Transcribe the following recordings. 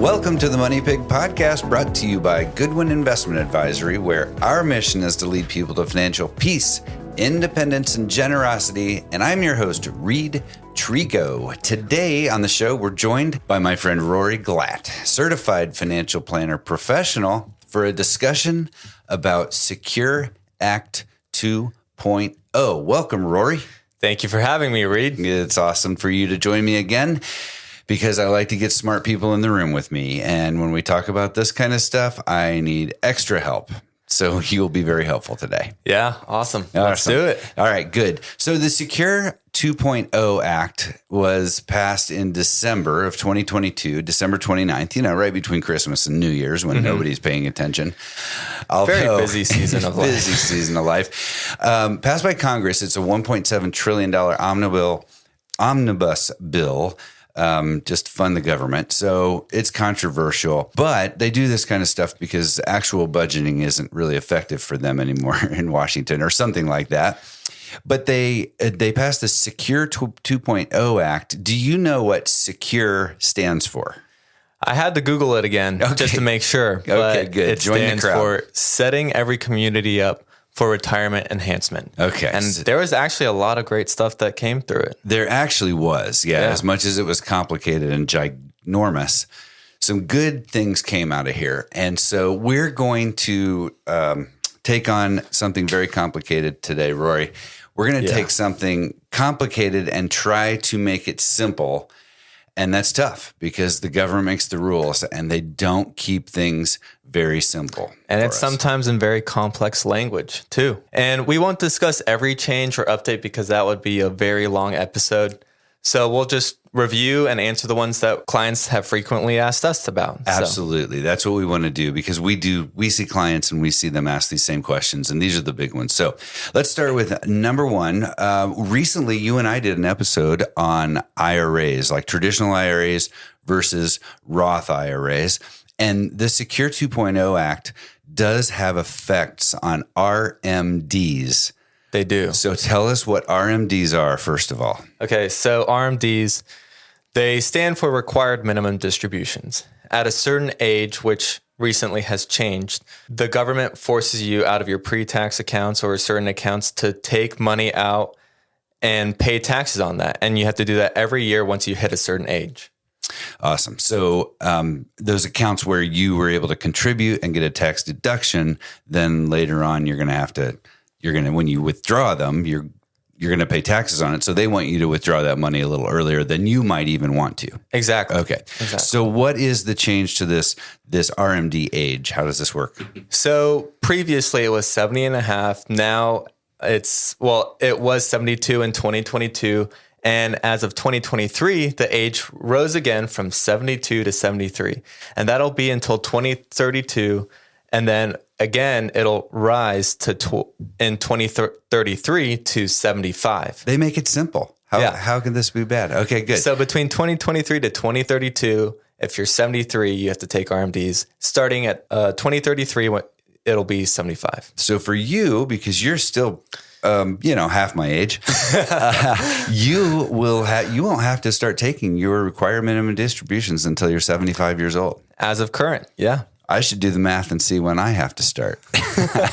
Welcome to the Money Pig Podcast, brought to you by Goodwin Investment Advisory, where our mission is to lead people to financial peace, independence, and generosity. And I'm your host, Reid Trigo. Today on the show, we're joined by my friend Rory Glatt, certified financial planner professional, for a discussion about Secure Act 2.0. Welcome, Rory. Thank you for having me, Reid. It's awesome for you to join me again, because I like to get smart people in the room with me. And when we talk about this kind of stuff, I need extra help. So you'll be very helpful today. Yeah, awesome. Let's do it. All right, good. So the Secure 2.0 Act was passed in December of 2022, December 29th, right between Christmas and New Year's when nobody's paying attention. Very busy season of life. Busy season of life. Passed by Congress, it's a $1.7 trillion omnibus bill. Just fund the government. So it's controversial, but they do this kind of stuff because actual budgeting isn't really effective for them anymore in Washington or something like that. But they passed the Secure 2.0 Act. Do you know what SECURE stands for? I had to Google it again just to make sure. Okay, good. It stands for Setting Every Community Up for Retirement Enhancement. Okay. And there was actually a lot of great stuff that came through it. There actually was, yeah. As much as it was complicated and ginormous, some good things came out of here. And so we're going to take on something very complicated today, Rory. We're going to take something complicated and try to make it simple. And that's tough because the government makes the rules and they don't keep things very simple. And it's sometimes in very complex language too. And we won't discuss every change or update because that would be a very long episode. So we'll just review and answer the ones that clients have frequently asked us about. Absolutely. So that's what we want to do because we see clients and we see them ask these same questions. And these are the big ones. So let's start with number one. Recently, you and I did an episode on IRAs, like traditional IRAs versus Roth IRAs. And the Secure 2.0 Act does have effects on RMDs. They do. So tell us what RMDs are, first of all. Okay, so RMDs, they stand for required minimum distributions. At a certain age, which recently has changed, the government forces you out of your pre-tax accounts or certain accounts to take money out and pay taxes on that. And you have to do that every year once you hit a certain age. Awesome. So those accounts where you were able to contribute and get a tax deduction, then later on when you withdraw them, you're going to pay taxes on it. So they want you to withdraw that money a little earlier than you might even want to. Exactly. Okay. Exactly. So what is the change to this RMD age? How does this work? So previously it was 70 and a half. Now it was 72 in 2022. And as of 2023, the age rose again from 72 to 73. And that'll be until 2032. And then again, it'll rise in 2033 to 75. They make it simple. How can this be bad? Okay, good. So between 2023 to 2032, if you're 73, you have to take RMDs. Starting at 2033, it'll be 75. So for you, because you're still half my age, you won't have to start taking your required minimum distributions until you're 75 years old. As of current, yeah. I should do the math and see when I have to start.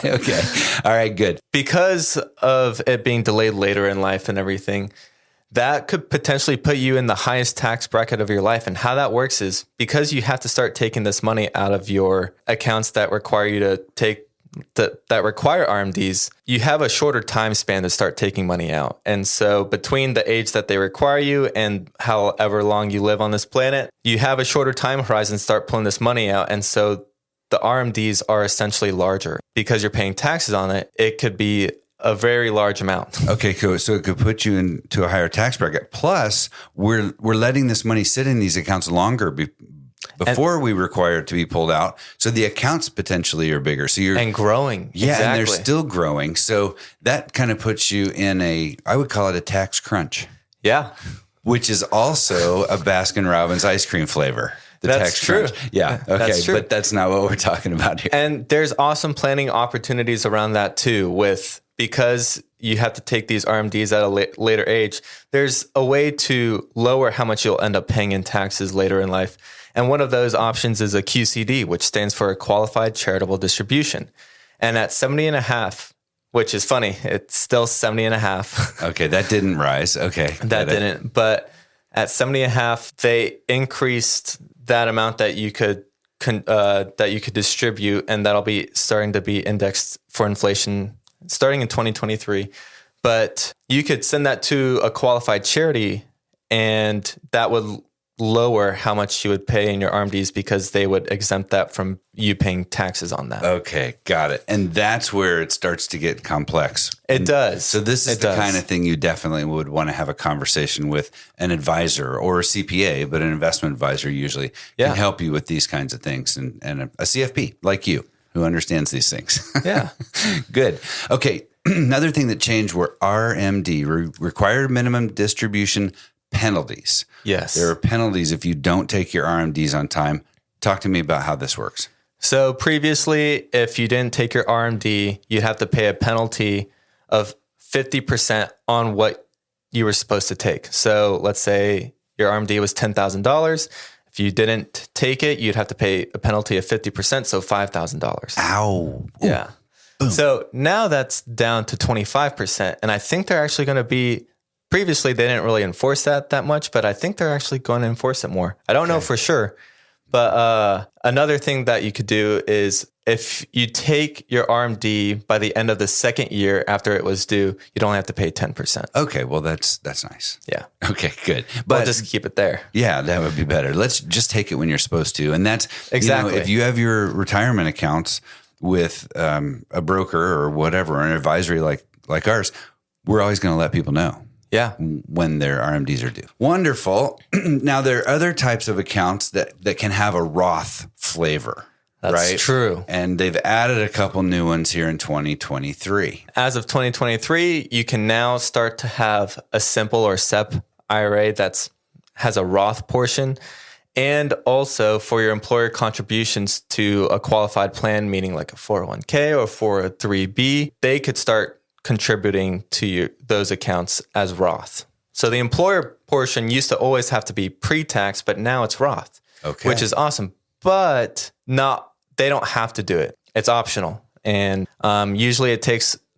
Okay. All right, good. Because of it being delayed later in life and everything, that could potentially put you in the highest tax bracket of your life. And how that works is because you have to start taking this money out of your accounts that require you to take that require RMDs, you have a shorter time span to start taking money out. And so between the age that they require you and however long you live on this planet, you have a shorter time horizon to start pulling this money out. And so the RMDs are essentially larger because you're paying taxes on it. It could be a very large amount. Okay, cool. So it could put you into a higher tax bracket. Plus, we're letting this money sit in these accounts longer before we require it to be pulled out. So the accounts potentially are bigger. So you're growing. Yeah, exactly. And they're still growing. So that kind of puts you in I would call it a tax crunch. Yeah. Which is also a Baskin-Robbins ice cream flavor. The That's tax true. crunch. Yeah. Okay. That's true. But that's not what we're talking about here. And there's awesome planning opportunities around that too, because you have to take these RMDs at a later age. There's a way to lower how much you'll end up paying in taxes later in life. And one of those options is a QCD, which stands for a qualified charitable distribution. And at 70.5, which is funny, it's still 70.5. Okay. That didn't rise. Okay. That didn't. But at 70.5, they increased that amount that you could distribute, and that'll be starting to be indexed for inflation starting in 2023. But you could send that to a qualified charity, and that would lower how much you would pay in your RMDs because they would exempt that from you paying taxes on that. Okay, got it. And that's where it starts to get complex. It does. So this is the kind of thing you definitely would want to have a conversation with an advisor or a CPA, but an investment advisor usually can help you with these kinds of things, and a CFP like you who understands these things. Yeah. Good. Okay. Another thing that changed were RMD, required minimum distribution penalties. Yes. There are penalties if you don't take your RMDs on time. Talk to me about how this works. So previously, if you didn't take your RMD, you'd have to pay a penalty of 50% on what you were supposed to take. So let's say your RMD was $10,000. If you didn't take it, you'd have to pay a penalty of 50%, so $5,000. Ow. Yeah. Boom. So now that's down to 25%. And I think they're actually going to be, previously they didn't really enforce that much, but I think they're actually going to enforce it more. I don't know for sure. But another thing that you could do is if you take your RMD by the end of the second year after it was due, you'd only have to pay 10%. Okay, well that's nice. Yeah. Okay, good. But just keep it there. Yeah, that would be better. Let's just take it when you're supposed to, and that's exactly. If you have your retirement accounts with a broker or whatever, or an advisory like ours, we're always going to let people know. Yeah. When their RMDs are due. Wonderful. Now, there are other types of accounts that can have a Roth flavor. That's right? true. And they've added a couple new ones here in 2023. As of 2023, you can now start to have a simple or SEP IRA has a Roth portion. And also for your employer contributions to a qualified plan, meaning like a 401k or 403b, they could start contributing to those accounts as Roth. So the employer portion used to always have to be pre-tax, but now it's Roth, which is awesome. But they don't have to do it. It's optional. And usually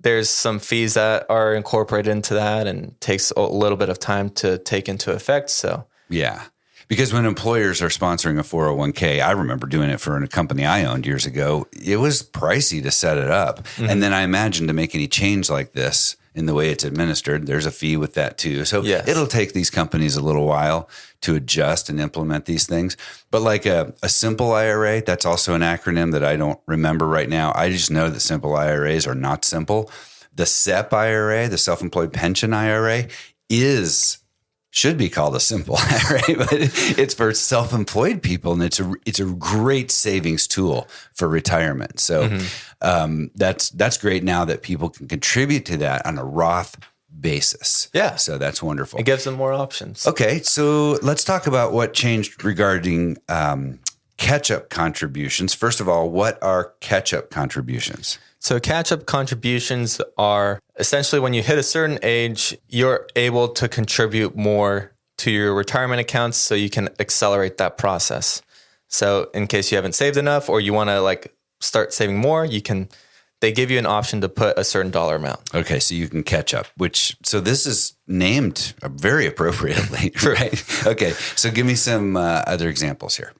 there's some fees that are incorporated into that and takes a little bit of time to take into effect. So yeah. Because when employers are sponsoring a 401k, I remember doing it for a company I owned years ago. It was pricey to set it up. Mm-hmm. And then I imagine to make any change like this in the way it's administered, there's a fee with that too. So it'll take these companies a little while to adjust and implement these things. But like a simple IRA, that's also an acronym that I don't remember right now. I just know that simple IRAs are not simple. The SEP IRA, the self-employed pension IRA, should be called a simple IRA, but it's for self-employed people, and it's a great savings tool for retirement. So that's great now that people can contribute to that on a Roth basis. Yeah. So that's wonderful. It gives them more options. Okay, so let's talk about what changed regarding catch-up contributions. First of all, what are catch-up contributions? So catch-up contributions are essentially when you hit a certain age, you're able to contribute more to your retirement accounts so you can accelerate that process. So in case you haven't saved enough or you want to start saving more, they give you an option to put a certain dollar amount. Okay, so you can catch up, so this is named very appropriately, right? Okay, so give me some other examples here.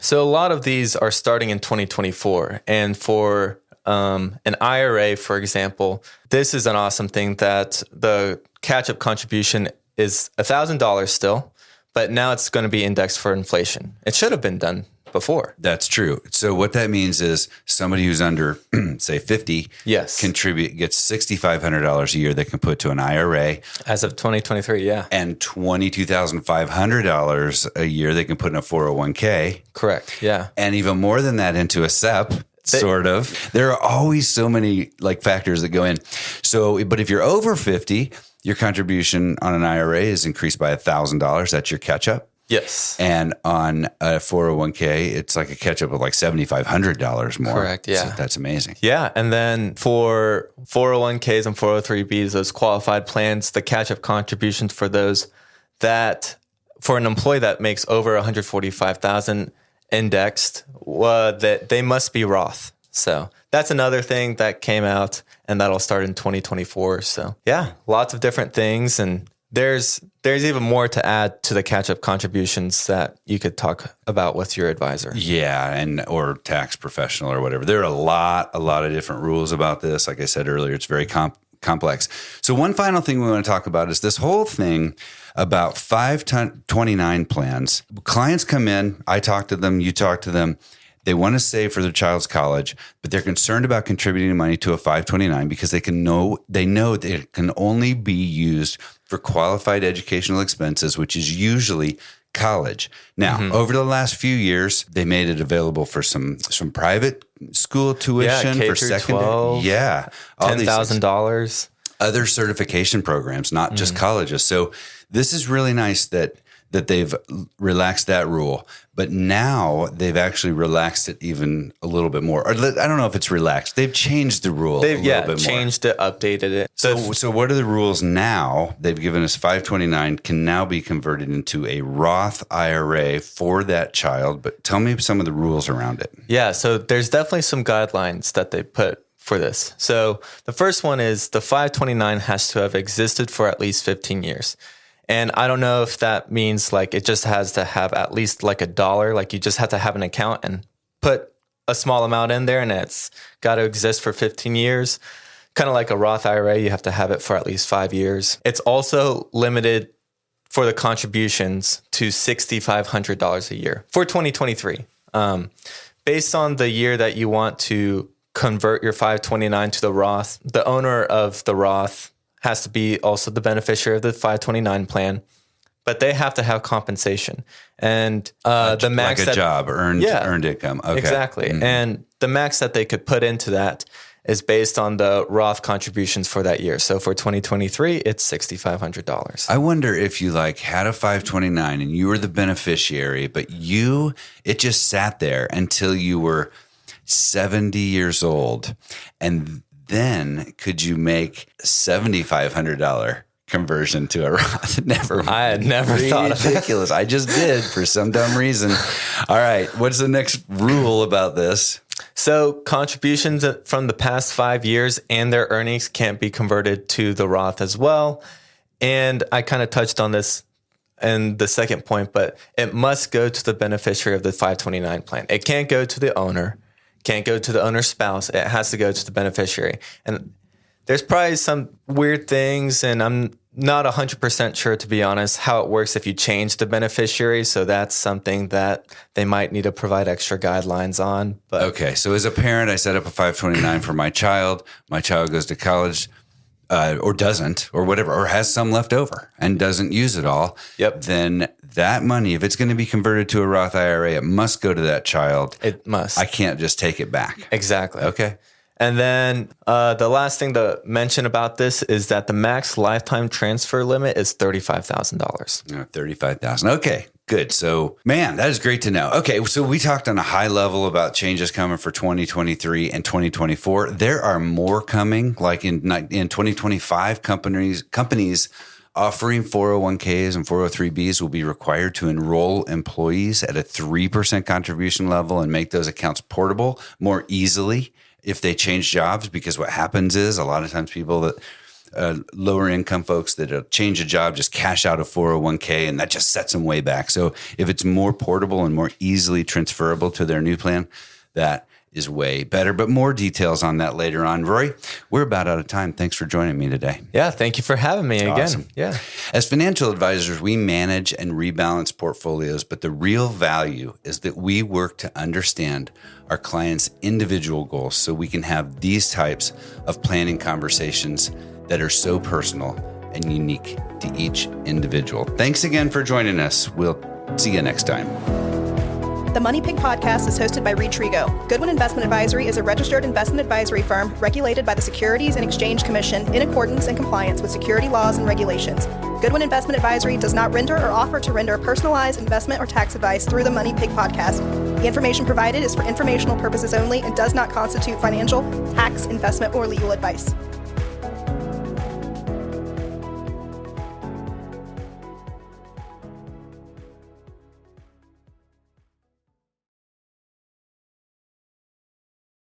So a lot of these are starting in 2024, and for an IRA, for example, this is an awesome thing that the catch-up contribution is $1,000 still, but now it's going to be indexed for inflation. It should have been done before. That's true. So what that means is somebody who's under, say, 50, gets $6,500 a year they can put to an IRA. As of 2023, yeah. And $22,500 a year they can put in a 401k. Correct, yeah. And even more than that into a SEP. Sort of. There are always so many factors that go in. So, but if you're over 50, your contribution on an IRA is increased by $1,000. That's your catch up. Yes. And on a 401k, it's like a catch up of like $7,500 more. Correct. Yeah. So that's amazing. Yeah. And then for 401ks and 403bs, those qualified plans, the catch up contributions for those that for an employee that makes over 145,000 indexed, that they must be Roth. So that's another thing that came out, and that'll start in 2024. So yeah, lots of different things. And there's even more to add to the catch-up contributions that you could talk about with your advisor. Yeah, or tax professional or whatever. There are a lot of different rules about this. Like I said earlier, it's very complex. So one final thing we want to talk about is this whole thing about 529 plans. Clients come in, I talk to them, you talk to them. They want to save for their child's college, but they're concerned about contributing money to a 529 because they know that it can only be used for qualified educational expenses, which is usually college. Now, over the last few years, they made it available for some private school tuition K for through secondary. 12, Yeah, $10,000. Other certification programs, not just colleges. So this is really nice that they've relaxed that rule, but now they've actually relaxed it even a little bit more. Or I don't know if it's relaxed. They've changed the rule. They've a little bit changed it, updated it. So what are the rules now? They've given us 529 can now be converted into a Roth IRA for that child. But tell me some of the rules around it. Yeah, so there's definitely some guidelines that they put for this. So the first one is the 529 has to have existed for at least 15 years. And I don't know if that means like it just has to have at least like $1, like you just have to have an account and put a small amount in there and it's got to exist for 15 years. Kind of like a Roth IRA, you have to have it for at least 5 years. It's also limited for the contributions to $6,500 a year for 2023. Based on the year that you want to convert your 529 to the Roth, the owner of the Roth has to be also the beneficiary of the 529 plan, but they have to have compensation. And the max like a job, earned income. Okay. Exactly. And the max that they could put into that is based on the Roth contributions for that year. So for 2023, it's $6,500. I wonder if you had a 529 and you were the beneficiary, but it just sat there until you were 70 years old. And then could you make $7,500 conversion to a Roth? I had never thought of it. Ridiculous. I just did for some dumb reason. All right. What's the next rule about this? So contributions from the past 5 years and their earnings can't be converted to the Roth as well. And I kind of touched on this in the second point, but it must go to the beneficiary of the 529 plan. It can't go to the owner. Can't go to the owner's spouse. It has to go to the beneficiary. And there's probably some weird things, and I'm not 100% sure, to be honest, how it works if you change the beneficiary. So that's something that they might need to provide extra guidelines on. But okay. So as a parent, I set up a 529 for my child. My child goes to college or doesn't or whatever, or has some left over and doesn't use it all. Yep. Then that money, if it's going to be converted to a Roth IRA, it must go to that child. It must. I can't just take it back. Exactly. Okay. And then the last thing to mention about this is that the max lifetime transfer limit is $35,000. $35,000. Okay, good. So, man, that is great to know. Okay, so we talked on a high level about changes coming for 2023 and 2024. There are more coming, like in 2025, companies offering 401ks and 403bs will be required to enroll employees at a 3% contribution level and make those accounts portable more easily if they change jobs, because what happens is a lot of times people that lower income folks that change a job just cash out a 401k and that just sets them way back. So if it's more portable and more easily transferable to their new plan, that is way better. But more details on that later on. Rory, we're about out of time. Thanks for joining me today. Yeah, thank you for having me again. Awesome. Yeah. As financial advisors, we manage and rebalance portfolios, but the real value is that we work to understand our clients' individual goals so we can have these types of planning conversations that are so personal and unique to each individual. Thanks again for joining us. We'll see you next time. The Money Pig podcast is hosted by Reid Trigo. Goodwin Investment Advisory is a registered investment advisory firm regulated by the Securities and Exchange Commission in accordance and compliance with security laws and regulations. Goodwin Investment Advisory does not render or offer to render personalized investment or tax advice through the Money Pig podcast. The information provided is for informational purposes only and does not constitute financial, tax, investment, or legal advice.